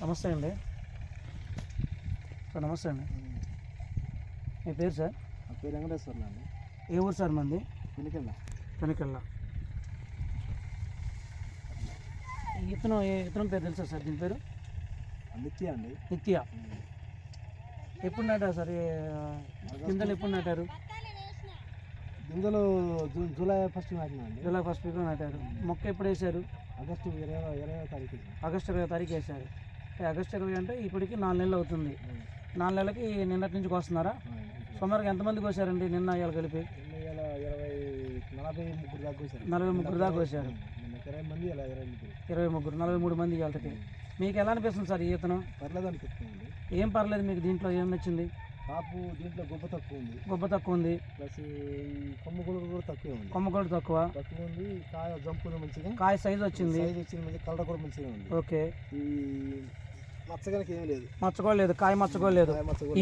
నమస్తే అండి సార్. నమస్తే అండి. మీ పేరు సార్? నా పేరు వెంకటేశ్వర్లు అండి. ఏ ఊరు సార్ మంది? పెనికెళ్ళ. ఇతను పేరు తెలుసా సార్? దీని పేరు నిత్య అండి. నిత్య. ఎప్పుడు నాటారు సార్? గింజలు ఎప్పుడు నాటారు? గింజలు జూలై ఫస్ట్ నాటినా అండి. జూలై ఫస్ట్ వీక్లో నాటారు. మొక్క ఎప్పుడు వేసారు? ఆగస్టు 20వ తారీఖు. ఆగస్టు 20వ తారీఖు వేసారు. ఆగస్టు 20 అంటే ఇప్పటికి 4 నెలలు అవుతుంది. 4 నెలలకి నిన్నటి నుంచి కోస్తున్నారా? సుమారుగా ఎంతమందికి కోసారండి నిన్న ఇవాళ కలిపి? 43 దాకా కోసారు. 43 దాకా కోసారు. 20 మంది, 23, 43 మంది ఇవాళకి. మీకు ఎలా అనిపిస్తుంది సార్ ఈ ఈతను? పర్లేదు అనిపిస్తుంది. ఏం పర్లేదు మీకు? దీంట్లో ఏం నచ్చింది? కాపు దీంట్లో గొప్ప తక్కువ ఉంది. గొప్ప తక్కువ ఉంది. ప్లస్ ఈ కొమ్మ కూడా తక్కువ ఉంది. కొమ్మ కూడా తక్కువ ఉంది. కాయ జంపు మంచిగా, కాయ సైజు వచ్చింది. మంచి కలర్ కూడా మంచిగా ఉంది. ఓకే. ఈ మచ్చగానికి ఏం లేదు, మచ్చకోలేదు, కాయ మచ్చకోలేదు.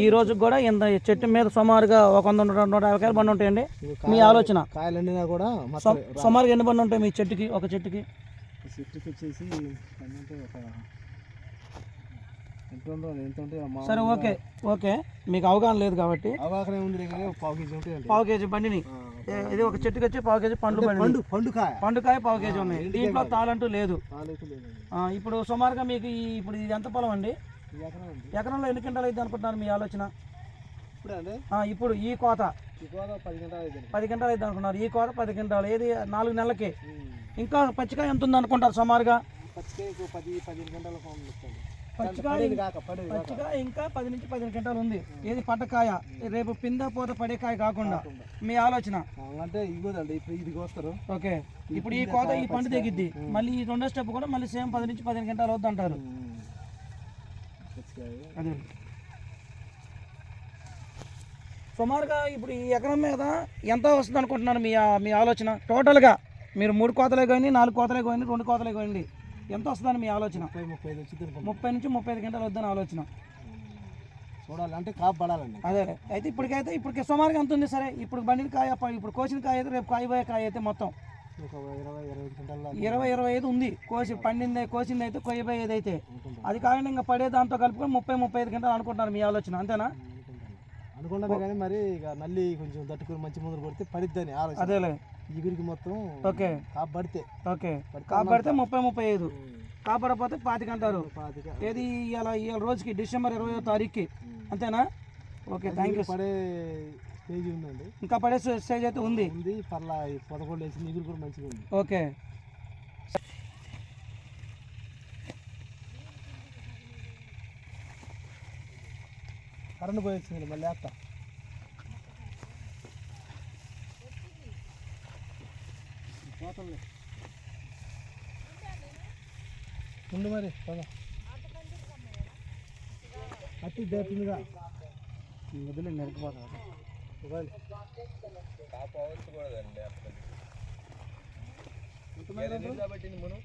ఈ రోజు కూడా ఇంత చెట్టు మీద సుమారుగా 100-150 కాయలు బండి ఉంటాయండి. మీ ఆలోచన? కాయలు ఎండినా కూడా సుమారుగా ఎన్ని బండి ఉంటాయి మీ చెట్టుకి? ఒక చెట్టుకి వచ్చేసి సరే, ఓకే ఓకే. మీకు అవగాహన లేదు కాబట్టి అవగాహన ఉంది. పావు కేజీ బండిని ఇది ఒక చెట్టుకి వచ్చి పావు కేజీ పండుకాయ పావు కేజీ ఉన్నాయి. దీంట్లో తాళంటూ లేదు. ఇప్పుడు సుమారుగా మీకు ఇప్పుడు ఇది ఎంత పొలం అండి? ఎకరంలో ఎన్ని క్వింటాలు అయితే అనుకుంటున్నారు మీ ఆలోచన? ఇప్పుడు ఈ కోత 10 క్వింటాలు అయితే అనుకున్నారు. ఈ కోత 10 క్వింటాలు. ఏది 4 నెలలకి. ఇంకా పచ్చికాయ ఎంత ఉంది అనుకుంటారు సుమారుగా? పచ్చికాయ ఇంకా 10 నుంచి 15 క్వింటాలు ఉంది. ఏది పట్టకాయ, రేపు పింద పూత పడే కాయ కాకుండా. మీ ఆలోచన అంటే ఇవ్వదండి. ఇప్పుడు ఇది కోస్తారు. ఓకే. ఇప్పుడు ఈ కోత ఈ పండు తెగిద్ది. మళ్ళీ ఈ రెండో స్టెప్ కూడా మళ్ళీ సేమ్ 10 నుంచి 15 క్వింటాలు అవుద్ది అంటారు. అదే సుమారుగా ఇప్పుడు ఈ ఎకరం మీద ఎంత వస్తుంది అనుకుంటున్నారు మీ ఆలోచన? టోటల్గా మీరు 3 కోతలే కానీ, 4 కోతలే కానీ, 2 కోతలే కానీ ఎంత వస్తుందని మీ ఆలోచన? 30 నుంచి 35 గంటలు వద్దని ఆలోచన. చూడాలి అంటే కాపు పడాలండి. అదే. అయితే ఇప్పటికి సుమారుగా ఎంత ఉంది? సరే, ఇప్పుడు బండిన కాయ, ఇప్పుడు కోసిన కాయ అయితే, రేపు కాయబోయే కాయ అయితే మొత్తం 20-25 ఉంది. కోసింది అయితే కొయ్యబోయేది అయితే. అది కాకుండా ఇంకా పడే దాంతో కలుపుకొని 30-35 గంటలు అనుకుంటున్నారు మీ ఆలోచన, అంతేనా? అనుకుంటాను కానీ మరి ఇక మళ్ళీ కొంచెం తట్టుకుని మంచి ముందు కొడితే పడిద్దని ఆలోచన. అదేలే ఇగురికి మొత్తం. ఓకే. కాపు పడితే కాపు పడితే 30-35, కాపాడపోతే 25 అంటారు. ఏది ఇవాళ రోజుకి డిసెంబర్ 20వ తారీఖుకి, అంతేనా? Okay, thank you. పడే స్టేజ్ ఉందండి. ఇంకా పడే స్టేజ్ అయితే ఉంది. పర్లా 11 వేసింది. ఇగురు కూడా మంచిగా ఉంది. ఓకే. కరెంట్ పోయి వచ్చింది. మళ్ళీ వేస్తా. ఉండు మరి అట్టి దేపుగా వదిలే నరికిపోతాడు. కాబట్టి మనం